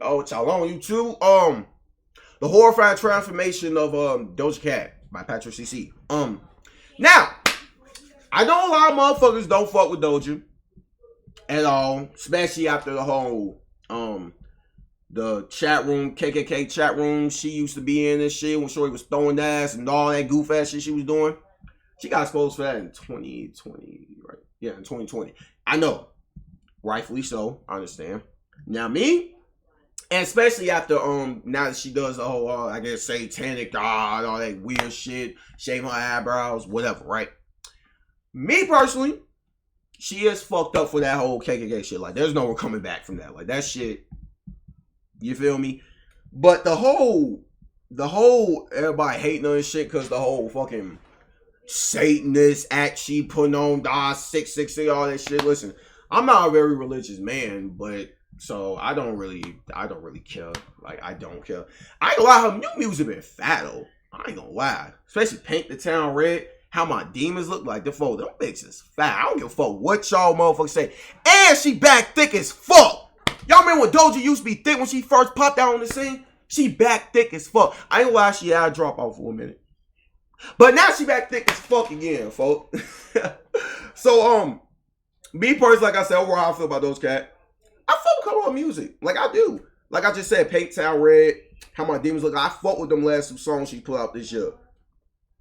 Oh, what y'all on YouTube? The Horrifying Transformation of Doja Cat by Patrick CC. Now, I know a lot of motherfuckers don't fuck with Doja at all, especially after the whole the chat room, KKK chat room she used to be in and shit when Shorty was throwing ass and all that goof ass shit she was doing. She got exposed for that in 2020, right? Yeah, in 2020. I know. Rightfully so. I understand. Now me, and especially after now that she does the whole I guess satanic all that weird shit, shave her eyebrows, whatever, right? Me personally, she is fucked up for that whole KKK shit. Like there's no coming back from that. Like that shit, you feel me? But the whole everybody hating on this shit because the whole fucking Satanist act she putting on 666 all that shit. Listen, I'm not a very religious man, but so I don't really care. Like I don't care. I ain't gonna lie, her new music been fat though. I ain't gonna lie. Especially Paint the Town Red. How my demons look like. The folk, them bitches fat. I don't give a fuck what y'all motherfuckers say. And she back thick as fuck. Y'all remember when Doja used to be thick when she first popped out on the scene? She back thick as fuck. I ain't gonna lie, she had a drop off for a minute. But now she back thick as fuck again, folk. So, me personally, like I said, overall, how I feel about Doja Cat. I fuck with her music. Like I do. Like I just said, Paint Town Red, How My Demons Look. I fuck with them last two songs she put out this year.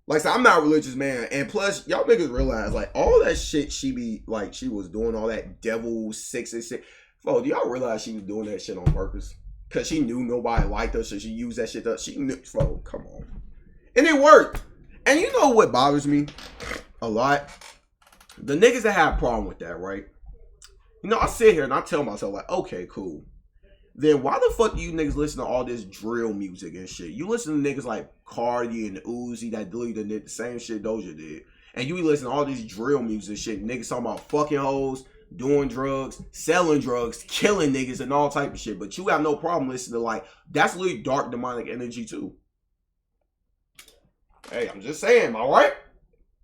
Like I said, I'm not a religious man. And plus, y'all niggas realize, like, all that shit she be, like, she was doing all that devil 666. Folks, do y'all realize she was doing that shit on purpose? Because she knew nobody liked her, so she used that shit up. She knew, folks, come on. And it worked. And you know what bothers me a lot? The niggas that have a problem with that, right? You know, I sit here and I tell myself, like, okay, cool. Then why the fuck do you niggas listen to all this drill music and shit? You listen to niggas like Cardi and Uzi that literally did the same shit Doja did. And you listen to all this drill music and shit. Niggas talking about fucking hoes, doing drugs, selling drugs, killing niggas and all type of shit. But you have no problem listening to like, that's literally dark demonic energy too. Hey, I'm just saying, am I right?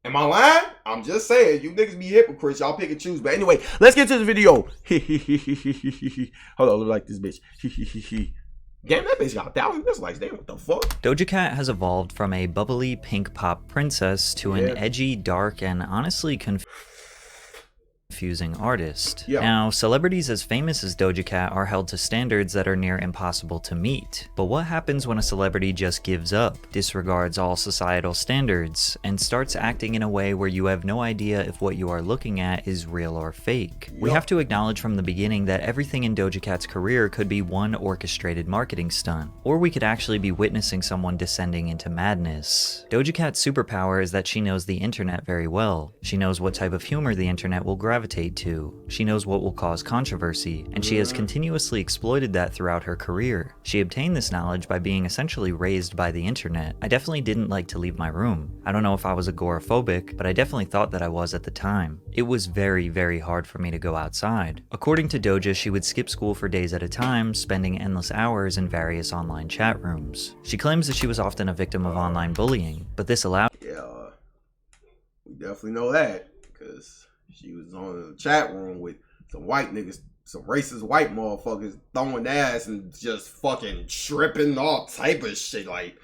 Am I lying? I'm just saying, you niggas be hypocrites. Y'all pick and choose. But anyway, let's get to the video. Hold on, look like this bitch. Damn, that bitch got 1,000 dislikes. Damn, what the fuck? Doja Cat has evolved from a bubbly pink pop princess to an edgy, dark, and honestly confusing artist. Now, celebrities as famous as Doja Cat are held to standards that are near impossible to meet. But what happens when a celebrity just gives up, disregards all societal standards, and starts acting in a way where you have no idea if what you are looking at is real or fake? We have to acknowledge from the beginning that everything in Doja Cat's career could be one orchestrated marketing stunt, or we could actually be witnessing someone descending into madness. Doja Cat's superpower is that she knows the internet very well. She knows what type of humor the internet will gravitate to. She knows what will cause controversy, and she has continuously exploited that throughout her career. She obtained this knowledge by being essentially raised by the internet. I definitely didn't like to leave my room. I don't know if I was agoraphobic, but I definitely thought that I was at the time. It was very, very hard for me to go outside. According to Doja, she would skip school for days at a time, spending endless hours in various online chat rooms. She claims that she was often a victim of online bullying, but this allowed— Yeah, we definitely know that, because she was on the chat room with some white niggas, some racist white motherfuckers throwing ass and just fucking tripping all type of shit. Like,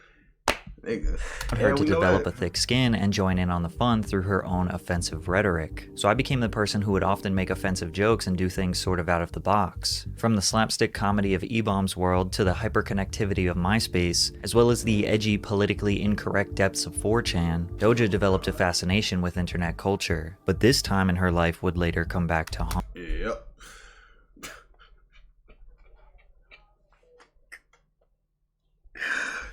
nigga. Her to develop a thick skin and join in on the fun through her own offensive rhetoric. So I became the person who would often make offensive jokes and do things sort of out of the box. From the slapstick comedy of E-Bomb's world to the hyperconnectivity of MySpace, as well as the edgy, politically incorrect depths of 4chan, Doja developed a fascination with internet culture. But this time in her life would later come back to haunt. Yep.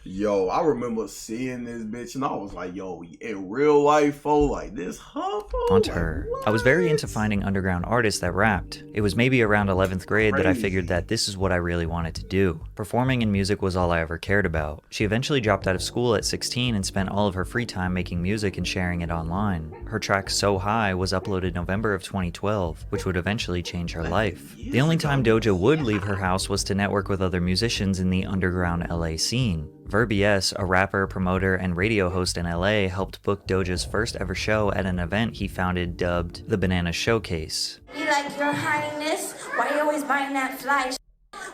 Yo, I remember seeing this bitch and I was like, yo, in real life, like this haunt her. I was very into finding underground artists that rapped. It was maybe around 11th grade that I figured that this is what I really wanted to do. Performing and music was all I ever cared about. She eventually dropped out of school at 16 and spent all of her free time making music and sharing it online. Her track So High was uploaded November of 2012, which would eventually change her life. The only time Doja would leave her house was to network with other musicians in the underground LA scene. Verbies, a rapper, promoter, and radio host in LA, helped book Doja's first ever show at an event he founded dubbed the Banana Showcase. You like your highness? Why you always buying that fly?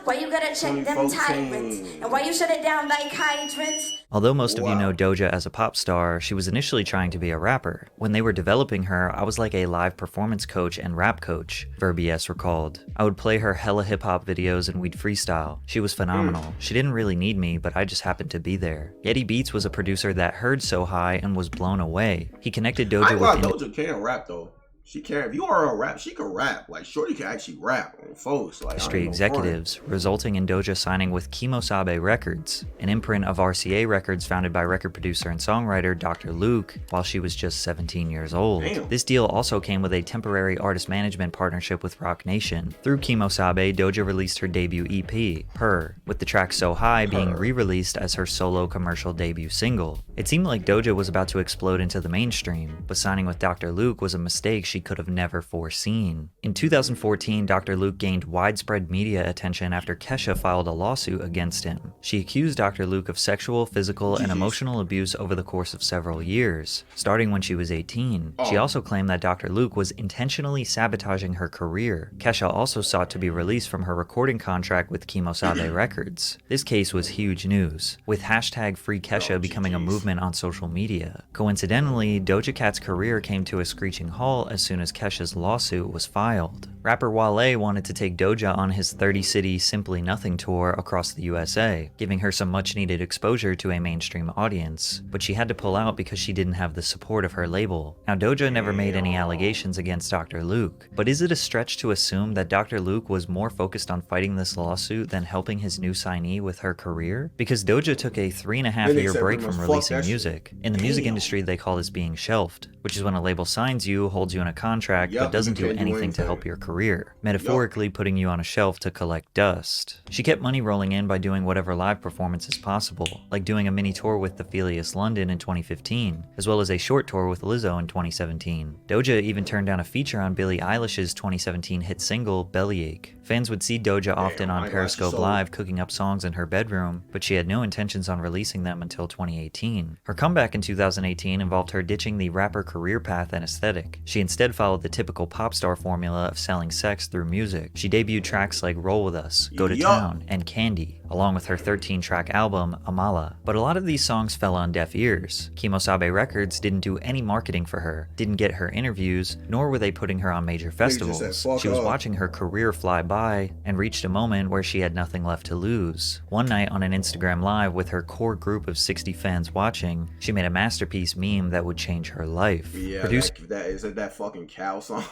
Why you gotta check them tyrants? And why you shut it down like hydrants? Although most of you know Doja as a pop star, she was initially trying to be a rapper. When they were developing her, I was like a live performance coach and rap coach, Verbies recalled. I would play her hella hip-hop videos and we'd freestyle. She was phenomenal. She didn't really need me, but I just happened to be there. Yeti Beats was a producer that heard So High and was blown away. He connected Doja with... Doja can rap though. She can. If you are a rap, she can rap. Like, shorty can actually rap on folks. Like, industry executives, resulting in Doja signing with Kimosabe Records, an imprint of RCA Records founded by record producer and songwriter Dr. Luke while she was just 17 years old. Damn. This deal also came with a temporary artist management partnership with Roc Nation. Through Kimosabe, Doja released her debut EP, Her, with the track So High being re-released as her solo commercial debut single. It seemed like Doja was about to explode into the mainstream, but signing with Dr. Luke was a mistake she could have never foreseen. In 2014, Dr. Luke gained widespread media attention after Kesha filed a lawsuit against him. She accused Dr. Luke of sexual, physical, and emotional abuse over the course of several years, starting when she was 18. She also claimed that Dr. Luke was intentionally sabotaging her career. Kesha also sought to be released from her recording contract with Kimosabe Records. This case was huge news, with hashtag Free Kesha becoming a movement on social media. Coincidentally, Doja Cat's career came to a screeching halt as soon as Kesha's lawsuit was filed. Rapper Wale wanted to take Doja on his 30-city Simply Nothing tour across the USA, giving her some much-needed exposure to a mainstream audience, but she had to pull out because she didn't have the support of her label. Now, Doja never made any allegations against Dr. Luke, but is it a stretch to assume that Dr. Luke was more focused on fighting this lawsuit than helping his new signee with her career? Because Doja took a 3.5-year break from releasing music. In the music industry, they call this being shelved, which is when a label signs you, holds you in a contract, but doesn't do anything to help your career, metaphorically putting you on a shelf to collect dust. She kept money rolling in by doing whatever live performances possible, like doing a mini tour with the Philius London in 2015, as well as a short tour with Lizzo in 2017. Doja even turned down a feature on Billie Eilish's 2017 hit single, Bellyache. Fans would see Doja often on Periscope Live cooking up songs in her bedroom, but she had no intentions on releasing them until 2018. Her comeback in 2018 involved her ditching the rapper career path and aesthetic. She instead followed the typical pop star formula of selling sex through music. She debuted tracks like Roll With Us, Go to Town, and Candy, along with her 13-track album, Amala. But a lot of these songs fell on deaf ears. Kimosabe Records didn't do any marketing for her, didn't get her interviews, nor were they putting her on major festivals. She was watching her career fly by and reached a moment where she had nothing left to lose. One night on an Instagram Live with her core group of 60 fans watching, she made a masterpiece meme that would change her life. Yeah, Producer that fucking cow song.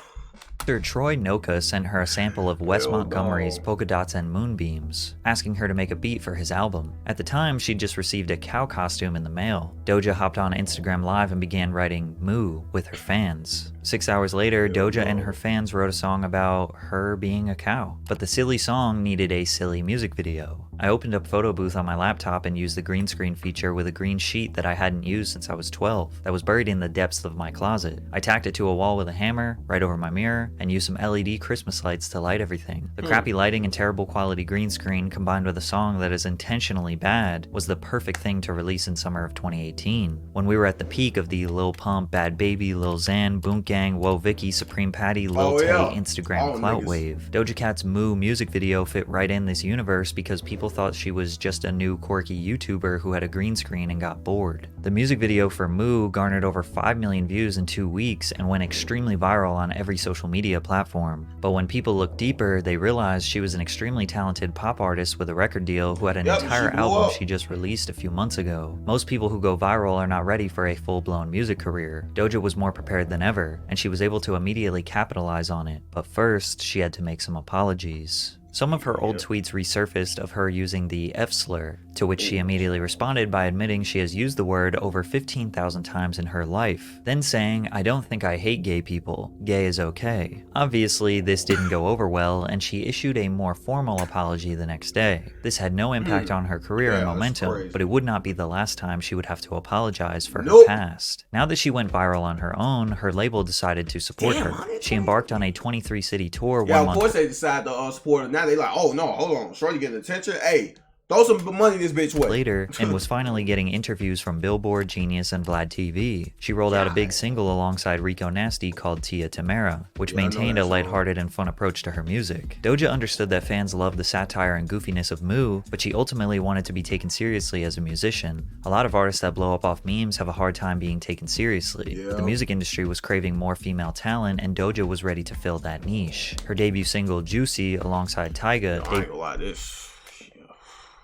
Troy Noka sent her a sample of Wes Montgomery's Polka Dots and Moonbeams, asking her to make a beat for his album. At the time, she'd just received a cow costume in the mail. Doja hopped on Instagram Live and began writing Moo with her fans. 6 hours later, Doja and her fans wrote a song about her being a cow. But the silly song needed a silly music video. I opened up Photo Booth on my laptop and used the green screen feature with a green sheet that I hadn't used since I was 12, that was buried in the depths of my closet. I tacked it to a wall with a hammer, right over my mirror, and used some LED Christmas lights to light everything. The crappy lighting and terrible quality green screen combined with a song that is intentionally bad was the perfect thing to release in summer of 2018. When we were at the peak of the Lil Pump, Bad Baby, Lil Xan, Boonk Gang, Woah Vicky, Supreme Patty, Lil Tay, Instagram clout wave. Doja Cat's Moo music video fit right in this universe because people thought she was just a new quirky YouTuber who had a green screen and got bored. The music video for Moo garnered over 5 million views in 2 weeks and went extremely viral on every social media platform. But when people looked deeper, they realized she was an extremely talented pop artist with a record deal who had an entire album she just released a few months ago. Most people who go viral are not ready for a full-blown music career. Doja was more prepared than ever, and she was able to immediately capitalize on it. But first, she had to make some apologies. Some of her old tweets resurfaced of her using the F slur, to which she immediately responded by admitting she has used the word over 15,000 times in her life, then saying, "I don't think I hate gay people. Gay is okay." Obviously, this didn't go over well, and she issued a more formal apology the next day. This had no impact on her career and momentum, but it would not be the last time she would have to apologize for her past. Now that she went viral on her own, her label decided to support her. She embarked on a 23-city tour 1 month. Of course they decided to support her. Now they like, oh no, hold on, Shorty getting attention. Hey, Throw some money this bitch way. Later, and was finally getting interviews from Billboard, Genius, and Vlad TV. She rolled out a big single alongside Rico Nasty called Tia Tamara, which maintained a lighthearted and fun approach to her music. Doja understood that fans loved the satire and goofiness of Moo, but she ultimately wanted to be taken seriously as a musician. A lot of artists that blow up off memes have a hard time being taken seriously. The music industry was craving more female talent, and Doja was ready to fill that niche. Her debut single, Juicy, alongside Tyga, I ain't gonna lie, this.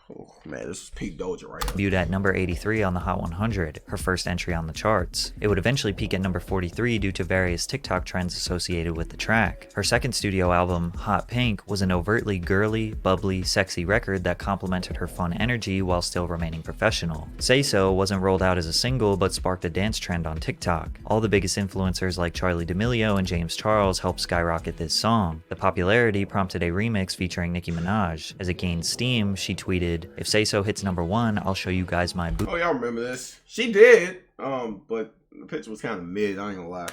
Oh, man, this is peak Doja right here. Debuted at number 83 on the Hot 100, her first entry on the charts. It would eventually peak at number 43 due to various TikTok trends associated with the track. Her second studio album, Hot Pink, was an overtly girly, bubbly, sexy record that complemented her fun energy while still remaining professional. Say So wasn't rolled out as a single but sparked a dance trend on TikTok. All the biggest influencers like Charli D'Amelio and James Charles helped skyrocket this song. The popularity prompted a remix featuring Nicki Minaj. As it gained steam, she tweeted, "If Say So hits number 1, I'll show you guys my Oh, y'all remember this? She did, but the picture was kind of mid, I ain't gonna lie.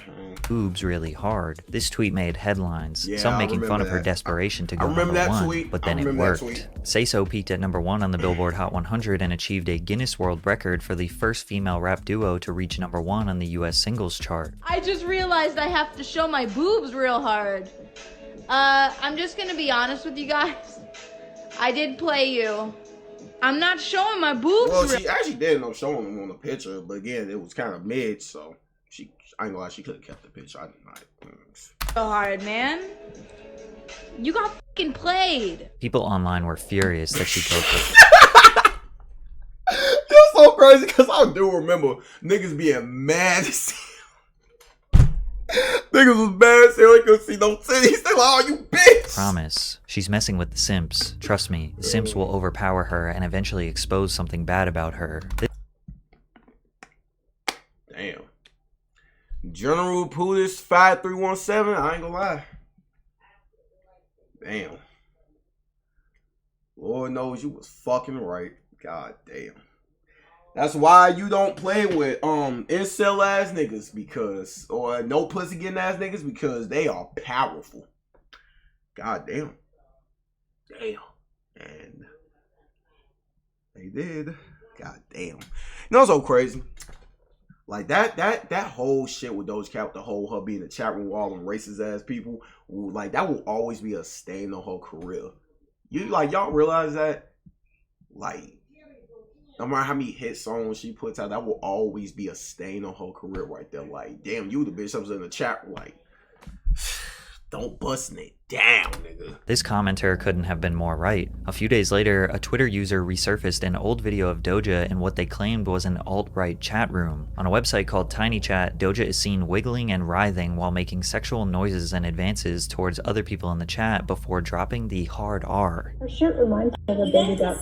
boobs really hard." This tweet made headlines, Yeah, some I making fun remember of her that. desperation to I go remember number that 1, tweet. but I then it remember that worked. tweet. Say So peaked at number 1 on the Billboard Hot 100 and achieved a Guinness World Record for the first female rap duo to reach number 1 on the US singles chart. I just realized I have to show my boobs real hard. I'm just gonna be honest with you guys. I did play you. I'm not showing my boobs. Well, she actually did end up showing them on the picture, but again, it was kind of mid, so I ain't gonna lie, she could have kept the picture. I did not. real hard, man. You got fucking played. People online were furious that she killed her. It's so crazy because I do remember niggas being mad as hell. Niggas was mad as hell. They couldn't see no titties. They like, oh, you bitch. Promise. She's messing with the simps. Trust me, the simps will overpower her and eventually expose something bad about her. Damn. General Pulis 5317. I ain't gonna lie. Damn. Lord knows you was fucking right. God damn. That's why you don't play with incel ass niggas or no pussy getting ass niggas because they are powerful. God damn. Damn. And they did. God damn. You know what's so crazy? Like that whole shit with Doja Cat, the whole her being in the chat room with all them racist ass people, like that will always be a stain on her career. Y'all realize that? Like, no matter how many hit songs she puts out, that will always be a stain on her career right there. Like, damn, you the bitch that was in the chat room, like, don't busting it down, nigga. This commenter couldn't have been more right. A few days later, a Twitter user resurfaced an old video of Doja in what they claimed was an alt-right chat room. On a website called TinyChat, Doja is seen wiggling and writhing while making sexual noises and advances towards other people in the chat before dropping the hard R. Her shirt reminds me of a baby duck.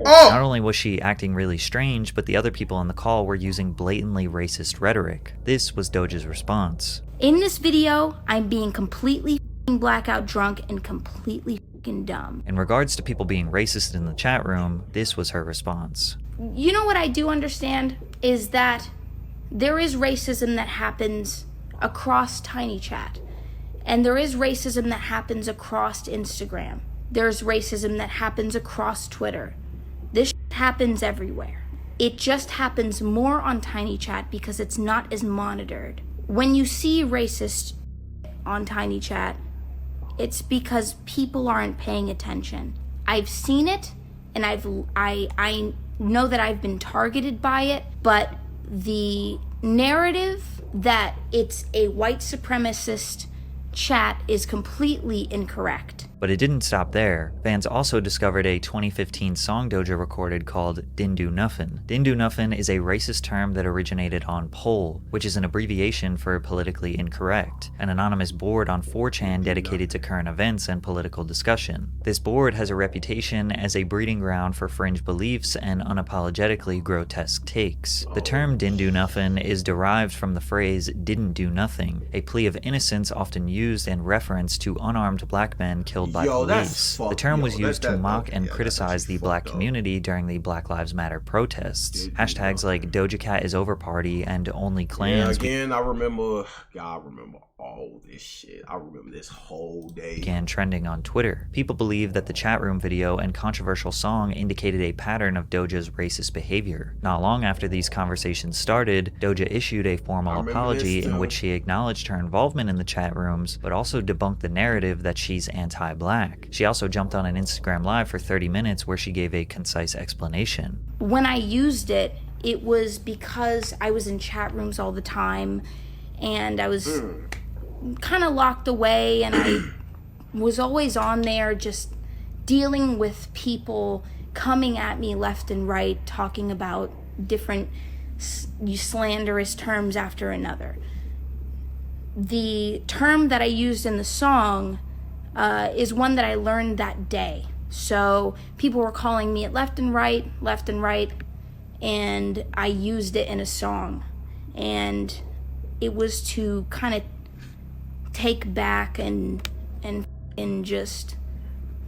Not only was she acting really strange, but the other people in the call were using blatantly racist rhetoric. This was Doja's response. In this video, I'm being completely f***ing blackout drunk and completely f***ing dumb. In regards to people being racist in the chat room, this was her response. You know what I do understand is that there is racism that happens across TinyChat. And there is racism that happens across Instagram. There's racism that happens across Twitter. This happens everywhere. It just happens more on TinyChat because it's not as monitored. When you see racist on TinyChat, it's because people aren't paying attention. I've seen it, and I know that I've been targeted by it, but the narrative that it's a white supremacist chat is completely incorrect. But it didn't stop there. Fans also discovered a 2015 song Doja recorded called Didn't Do Nuffin. Didn't Do Nuffin is a racist term that originated on POL, which is an abbreviation for politically incorrect, an anonymous board on 4chan dedicated to current events and political discussion. This board has a reputation as a breeding ground for fringe beliefs and unapologetically grotesque takes. The term Didn't Do Nuffin is derived from the phrase didn't do nothing, a plea of innocence often used in reference to unarmed black men killed by police. The term was used to mock and criticize the black community during the Black Lives Matter protests. Hashtags like Doja Cat is over party and only clans. Yeah, again, I remember Oh, this shit. I remember this whole day. Began trending on Twitter. People believe that the chat room video and controversial song indicated a pattern of Doja's racist behavior. Not long after these conversations started, Doja issued a formal apology in which she acknowledged her involvement in the chat rooms, but also debunked the narrative that she's anti-black. She also jumped on an Instagram Live for 30 minutes where she gave a concise explanation. When I used it, it was because I was in chat rooms all the time, and I was kind of locked away, and I was always on there just dealing with people coming at me left and right, talking about different slanderous terms after another. The term that I used in the song is one that I learned that day. So people were calling me it left and right, and I used it in a song. And it was to kind of take back and just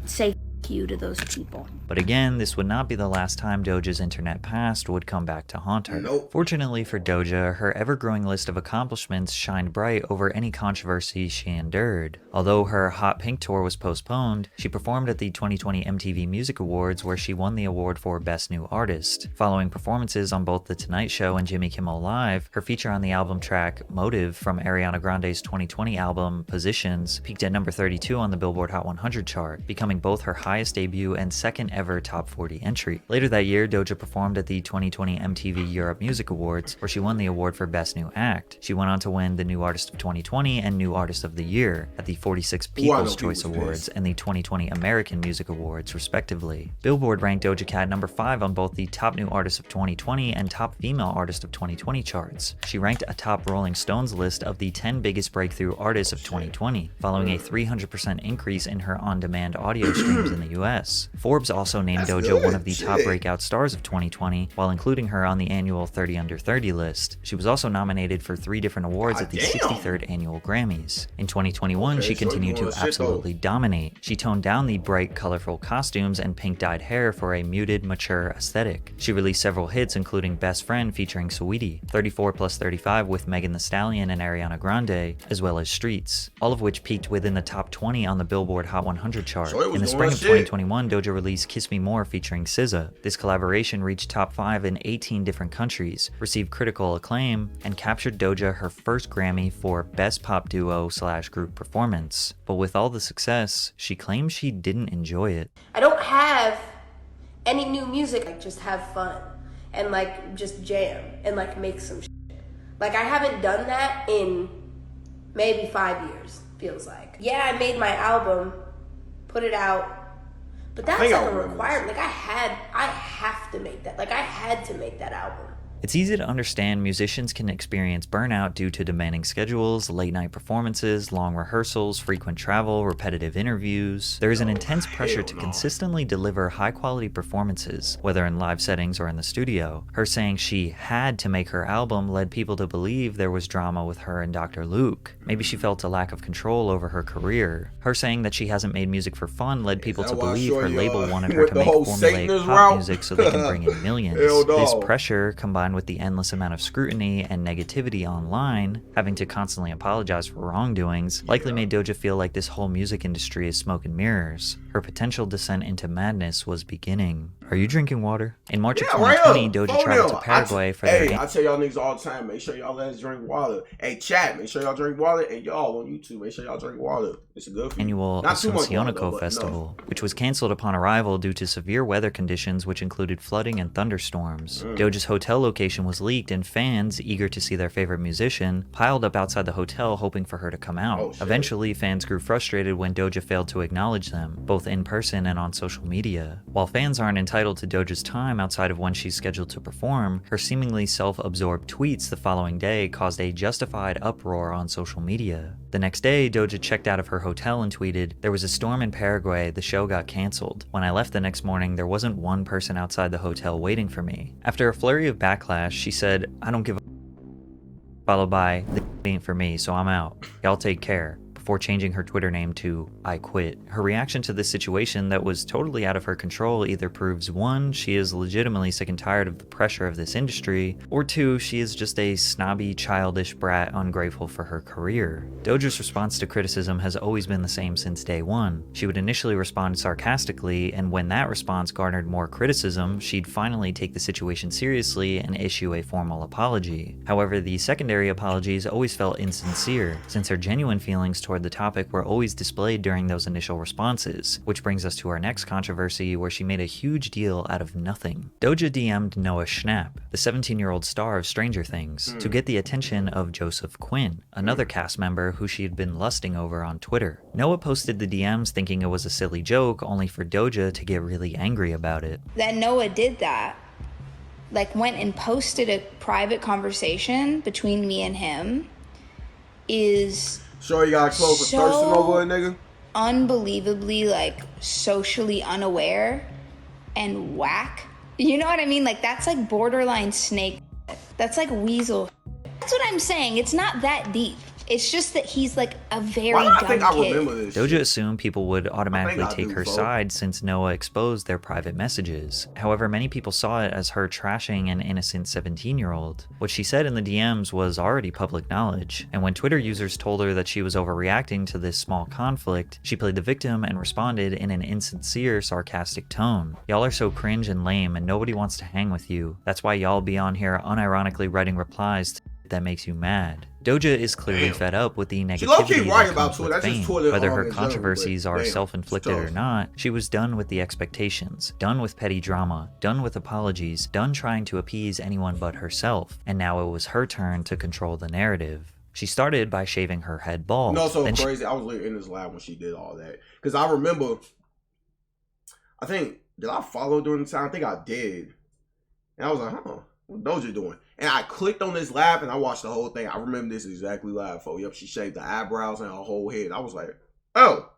say f you to those people. But again, this would not be the last time Doja's internet past would come back to haunt her. Fortunately for Doja, her ever-growing list of accomplishments shined bright over any controversy she endured. Although her Hot Pink tour was postponed, she performed at the 2020 MTV Music Awards where she won the award for Best New Artist. Following performances on both The Tonight Show and Jimmy Kimmel Live, her feature on the album track Motive from Ariana Grande's 2020 album Positions peaked at number 32 on the Billboard Hot 100 chart, becoming both her highest debut and second ever top 40 entry. Later that year, Doja performed at the 2020 MTV Europe Music Awards, where she won the award for Best New Act. She went on to win the New Artist of 2020 and New Artist of the Year at the 46th People's Choice Awards and the 2020 American Music Awards, respectively. Billboard ranked Doja Cat number 5 on both the Top New Artist of 2020 and Top Female Artist of 2020 charts. She ranked atop Rolling Stone's list of the 10 biggest breakthrough artists of 2020, following a 300% increase in her on-demand audio streams in the US. Forbes also named Doja one of the top breakout stars of 2020, while including her on the annual 30 Under 30 list. She was also nominated for 3 different awards at the 63rd Annual Grammys. In 2021, she continued to absolutely dominate. She toned down the bright, colorful costumes and pink-dyed hair for a muted, mature aesthetic. She released several hits, including Best Friend featuring Saweetie, 34+35 with Megan Thee Stallion and Ariana Grande, as well as Streets, all of which peaked within the top 20 on the Billboard Hot 100 chart. In the spring of 2021, Doja released Kiss Me More featuring SZA. This collaboration reached top 5 in 18 different countries, received critical acclaim, and captured Doja her first Grammy for Best Pop Duo/Group Performance. But with all the success, she claims she didn't enjoy it. I don't have any new music, like just have fun and like just jam and like make some shit. Like I haven't done that in maybe 5 years, feels like. Yeah, I made my album, put it out, but that's like a requirement. Like I have to make that. Like I had to make that album. It's easy to understand musicians can experience burnout due to demanding schedules, late-night performances, long rehearsals, frequent travel, repetitive interviews. There is an intense pressure to consistently deliver high-quality performances, whether in live settings or in the studio. Her saying she had to make her album led people to believe there was drama with her and Dr. Luke. Maybe she felt a lack of control over her career. Her saying that she hasn't made music for fun led people to believe her label wanted her to make formulaic pop music so they can bring in millions. This pressure, combined with the endless amount of scrutiny and negativity online, having to constantly apologize for wrongdoings, likely made Doja feel like this whole music industry is smoke and mirrors. Her potential descent into madness was beginning. Are you drinking water? In March of 2020, Doja traveled to Paraguay for their... I tell y'all niggas all the time, make sure y'all let us drink water. Hey, chat, make sure y'all drink water. And y'all on YouTube, make sure y'all drink water. It's good for you. Annual Asuncionico Festival, which was canceled upon arrival due to severe weather conditions which included flooding and thunderstorms. Doja's hotel location was leaked, and fans, eager to see their favorite musician, piled up outside the hotel hoping for her to come out. Eventually, fans grew frustrated when Doja failed to acknowledge them, both in person and on social media. While fans aren't entitled to Doja's time outside of when she's scheduled to perform, her seemingly self-absorbed tweets the following day caused a justified uproar on social media. The next day, Doja checked out of her hotel and tweeted, "There was a storm in Paraguay, the show got cancelled. When I left the next morning, there wasn't one person outside the hotel waiting for me." After a flurry of backlash, she said, "I don't give a," followed by, "This ain't for me, so I'm out. Y'all take care," before changing her Twitter name to I Quit. Her reaction to this situation that was totally out of her control either proves 1, she is legitimately sick and tired of the pressure of this industry, or 2, she is just a snobby, childish brat ungrateful for her career. Doja's response to criticism has always been the same since day one. She would initially respond sarcastically, and when that response garnered more criticism, she'd finally take the situation seriously and issue a formal apology. However, the secondary apologies always felt insincere, since her genuine feelings toward the topic were always displayed during those initial responses, which brings us to our next controversy where she made a huge deal out of nothing. Doja DM'd Noah Schnapp, the 17-year-old star of Stranger Things, to get the attention of Joseph Quinn, another cast member who she had been lusting over on Twitter. Noah posted the DMs thinking it was a silly joke, only for Doja to get really angry about it. That Noah did that, like went and posted a private conversation between me and him, is Sure, you got close to so thirsting over a nigga? unbelievably like socially unaware and whack. You know what I mean? Like that's like borderline snake. That's like weasel. That's what I'm saying. It's not that deep. It's just that he's like a very Why do I dumb think I kid. remember this Doja shit? assumed people would automatically take her side since Noah exposed their private messages. However, many people saw it as her trashing an innocent 17-year-old. What she said in the DMs was already public knowledge, and when Twitter users told her that she was overreacting to this small conflict, she played the victim and responded in an insincere, sarcastic tone. Y'all are so cringe and lame and nobody wants to hang with you. That's why y'all be on here unironically writing replies that makes you mad. Doja is clearly fed up with the negativity that comes with fame. Whether her controversies are self-inflicted or not, she was done with the expectations, done with petty drama, done with apologies, done trying to appease anyone but herself, and now it was her turn to control the narrative. She started by shaving her head bald. No, so crazy. I was literally in this lab when she did all that. Because I remember, did I follow during the time? I think I did. And I was like, huh, what Doja doing? And I clicked on this live and I watched the whole thing. I remember this exactly live, folks. Yep, she shaved the eyebrows and her whole head. I was like, oh,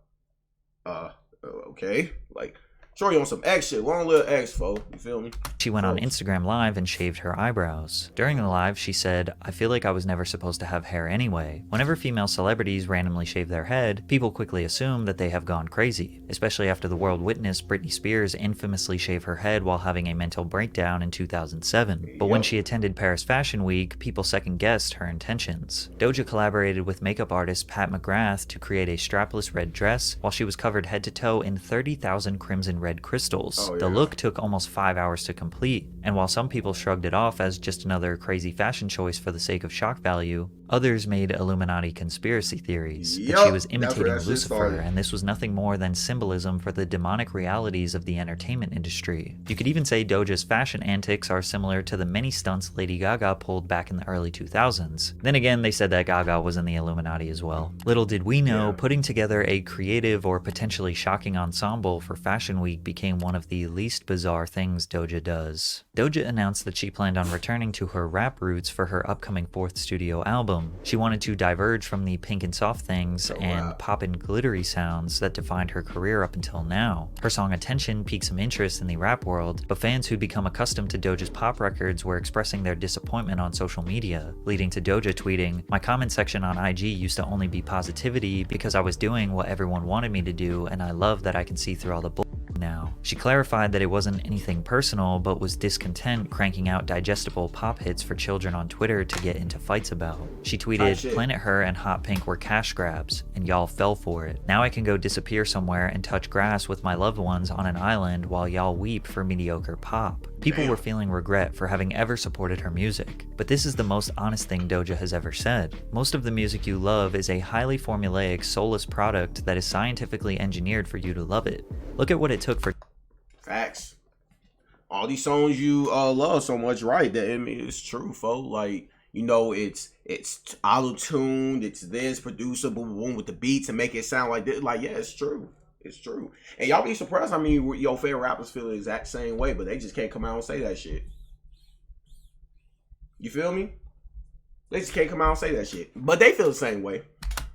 okay. Like, shorty on some X shit. Long little X, folks. You feel me? She went on Instagram Live and shaved her eyebrows. During the live, she said, I feel like I was never supposed to have hair anyway. Whenever female celebrities randomly shave their head, people quickly assume that they have gone crazy, especially after the world witnessed Britney Spears infamously shave her head while having a mental breakdown in 2007. But when she attended Paris Fashion Week, people second-guessed her intentions. Doja collaborated with makeup artist Pat McGrath to create a strapless red dress while she was covered head to toe in 30,000 crimson red crystals. The look took almost 5 hours to complete, and while some people shrugged it off as just another crazy fashion choice for the sake of shock value, others made Illuminati conspiracy theories that she was imitating Lucifer, and this was nothing more than symbolism for the demonic realities of the entertainment industry. You could even say Doja's fashion antics are similar to the many stunts Lady Gaga pulled back in the early 2000s. Then again, they said that Gaga was in the Illuminati as well. Little did we know, putting together a creative or potentially shocking ensemble for Fashion Week became one of the least bizarre things Doja does. Doja announced that she planned on returning to her rap roots for her upcoming 4th studio album. She wanted to diverge from the pink and soft things and pop and glittery sounds that defined her career up until now. Her song Attention piqued some interest in the rap world, but fans who'd become accustomed to Doja's pop records were expressing their disappointment on social media, leading to Doja tweeting, "My comment section on IG used to only be positivity because I was doing what everyone wanted me to do, and I love that I can see through all the bull now." She clarified that it wasn't anything personal, but was discontent cranking out digestible pop hits for children on Twitter to get into fights about. She tweeted, "Planet Her and Hot Pink were cash grabs, and y'all fell for it. Now I can go disappear somewhere and touch grass with my loved ones on an island while y'all weep for mediocre pop." People were feeling regret for having ever supported her music, but this is the most honest thing Doja has ever said. Most of the music you love is a highly formulaic, soulless product that is scientifically engineered for you to love it. Look at what it took for Facts. All these songs you love so much, right? That I mean, it's true, folks. Like, you know, it's auto-tuned, it's this producer, boom, boom, with the beats and make it sound like this. Like, yeah, it's true. It's true. And y'all be surprised. I mean, your favorite rappers feel the exact same way, but they just can't come out and say that shit. You feel me? They just can't come out and say that shit. But they feel the same way.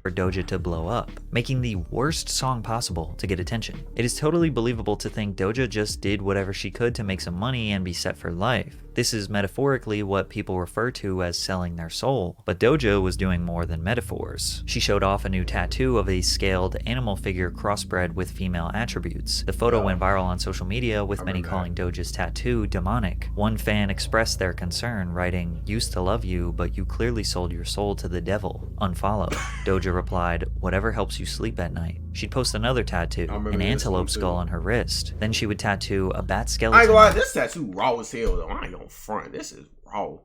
For Doja to blow up, making the worst song possible to get attention. It is totally believable to think Doja just did whatever she could to make some money and be set for life. This is metaphorically what people refer to as selling their soul, but Doja was doing more than metaphors. She showed off a new tattoo of a scaled animal figure crossbred with female attributes. The photo went viral on social media, with many calling Doja's tattoo demonic. One fan expressed their concern, writing, "Used to love you, but you clearly sold your soul to the devil. Unfollow." Doja replied, "Whatever helps you sleep at night." She'd post another tattoo, an antelope skull on her wrist. Then she would tattoo a bat skeleton. I ain't gonna lie, this tattoo raw as hell though. I ain't gonna front. This is raw.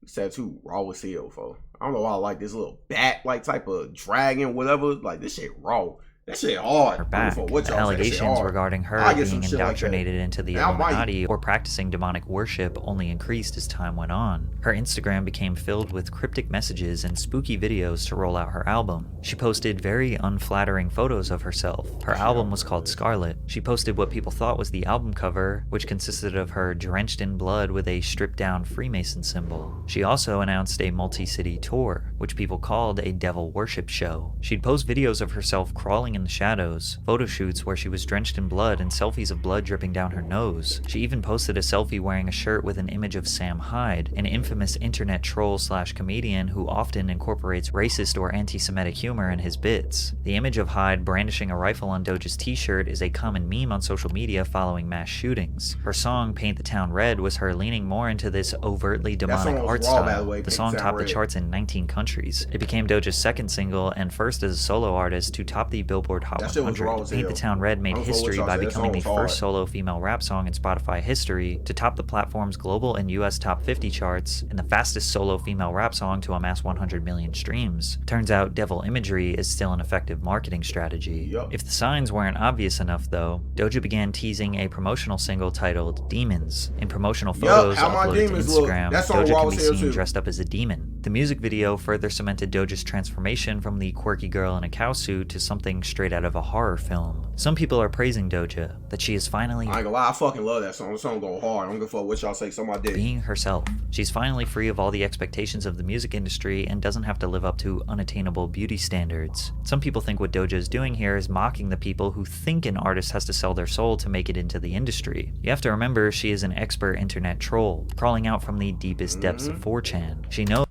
This tattoo raw as hell, folks. I don't know why I like this little bat like type of dragon, whatever. Like this shit raw. That shit hard. Her back. The allegations regarding her being indoctrinated into the Illuminati or practicing demonic worship only increased as time went on. Her Instagram became filled with cryptic messages and spooky videos to roll out her album. She posted very unflattering photos of herself. Her album was called Scarlet. She posted what people thought was the album cover, which consisted of her drenched in blood with a stripped down Freemason symbol. She also announced a multi-city tour, which people called a devil worship show. She'd post videos of herself crawling in the shadows, photo shoots where she was drenched in blood, and selfies of blood dripping down her nose. She even posted a selfie wearing a shirt with an image of Sam Hyde, an infamous internet troll / comedian who often incorporates racist or anti-Semitic humor in his bits. The image of Hyde brandishing a rifle on Doja's t-shirt is a common meme on social media following mass shootings. Her song Paint the Town Red was her leaning more into this overtly demonic art style. The song topped the charts in 19 countries. It became Doja's second single and first as a solo artist to top the Billboard Hot 100. Paint the Town Red made history by becoming the first solo female rap song in Spotify history to top the platform's global and US top 50 charts, and the fastest solo female rap song to amass 100 million streams. Turns out devil imagery is still an effective marketing strategy. If the signs weren't obvious enough though, Doja began teasing a promotional single titled Demons. In promotional photos uploaded to Instagram, Doja can be seen dressed up as a demon. The music video further cemented Doja's transformation from the quirky girl in a cow suit to something straight out of a horror film. Some people are praising Doja, that she is finally— I ain't gonna lie, I fucking love that song. The song go hard. I don't give a fuck what y'all say, somebody did. Being herself. She's finally free of all the expectations of the music industry and doesn't have to live up to unattainable beauty standards. Some people think what Doja is doing here is mocking the people who think an artist has to sell their soul to make it into the industry. You have to remember she is an expert internet troll, crawling out from the deepest depths of 4chan. She knows—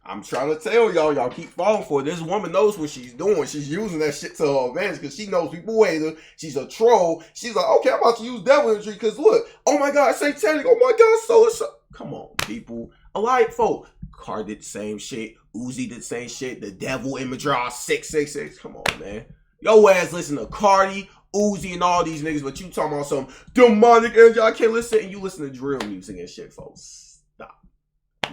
I'm trying to tell y'all keep falling for it. This woman knows what she's doing. She's using that shit to her advantage because she knows people hate her. She's a troll. She's like, okay, I'm about to use devil imagery because look, oh my God, satanic. Oh my God, so. Come on, people. Alike folk. Car did the same shit. Uzi did the same shit. The devil imagery, 666. Come on, man. Yo ass listen to Cardi, Uzi, and all these niggas, but you talking about some demonic energy. I can't listen, and you listen to drill music and shit, folks.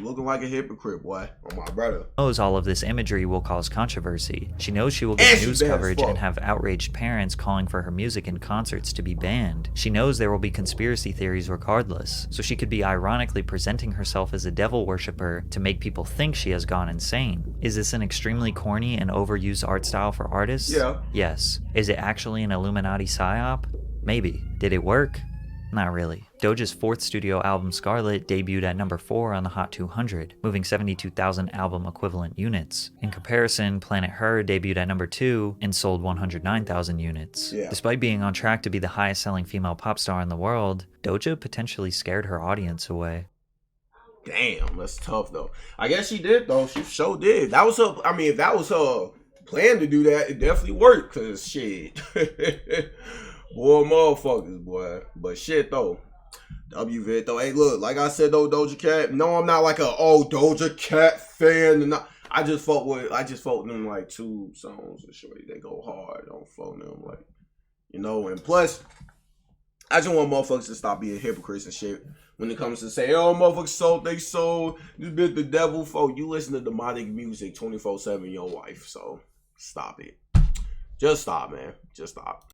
Looking like a hypocrite, boy. Oh, my brother. Knows all of this imagery will cause controversy. She knows she will get news coverage and have outraged parents calling for her music and concerts to be banned. She knows there will be conspiracy theories regardless, so she could be ironically presenting herself as a devil worshiper to make people think she has gone insane. Is this an extremely corny and overused art style for artists? Yeah. Yes. Is it actually an Illuminati psyop? Maybe. Did it work? Not really. Doja's fourth studio album Scarlet debuted at number 4 on the Hot 200, moving 72,000 album equivalent units. In comparison, Planet Her debuted at number 2 and sold 109,000 units. Despite being on track to be the highest selling female pop star in the world, Doja potentially scared her audience away. Damn, that's tough though. I guess she did though. She sure did. That was her, I mean, if that was her plan to do that, it definitely worked, cause shit. Boy, motherfuckers, boy. But shit, though. WVIT, though. Hey, look, like I said, though, Doja Cat. No, I'm not like a, Doja Cat fan. I just fuck with them, like, 2 songs. And shorty, they go hard. I don't fuck them, like, you know. And plus, I just want motherfuckers to stop being hypocrites and shit. When it comes to say, oh, motherfuckers sold, this bit the devil, folk. You listen to demonic music 24/7 your wife. So, stop it. Just stop, man. Just stop.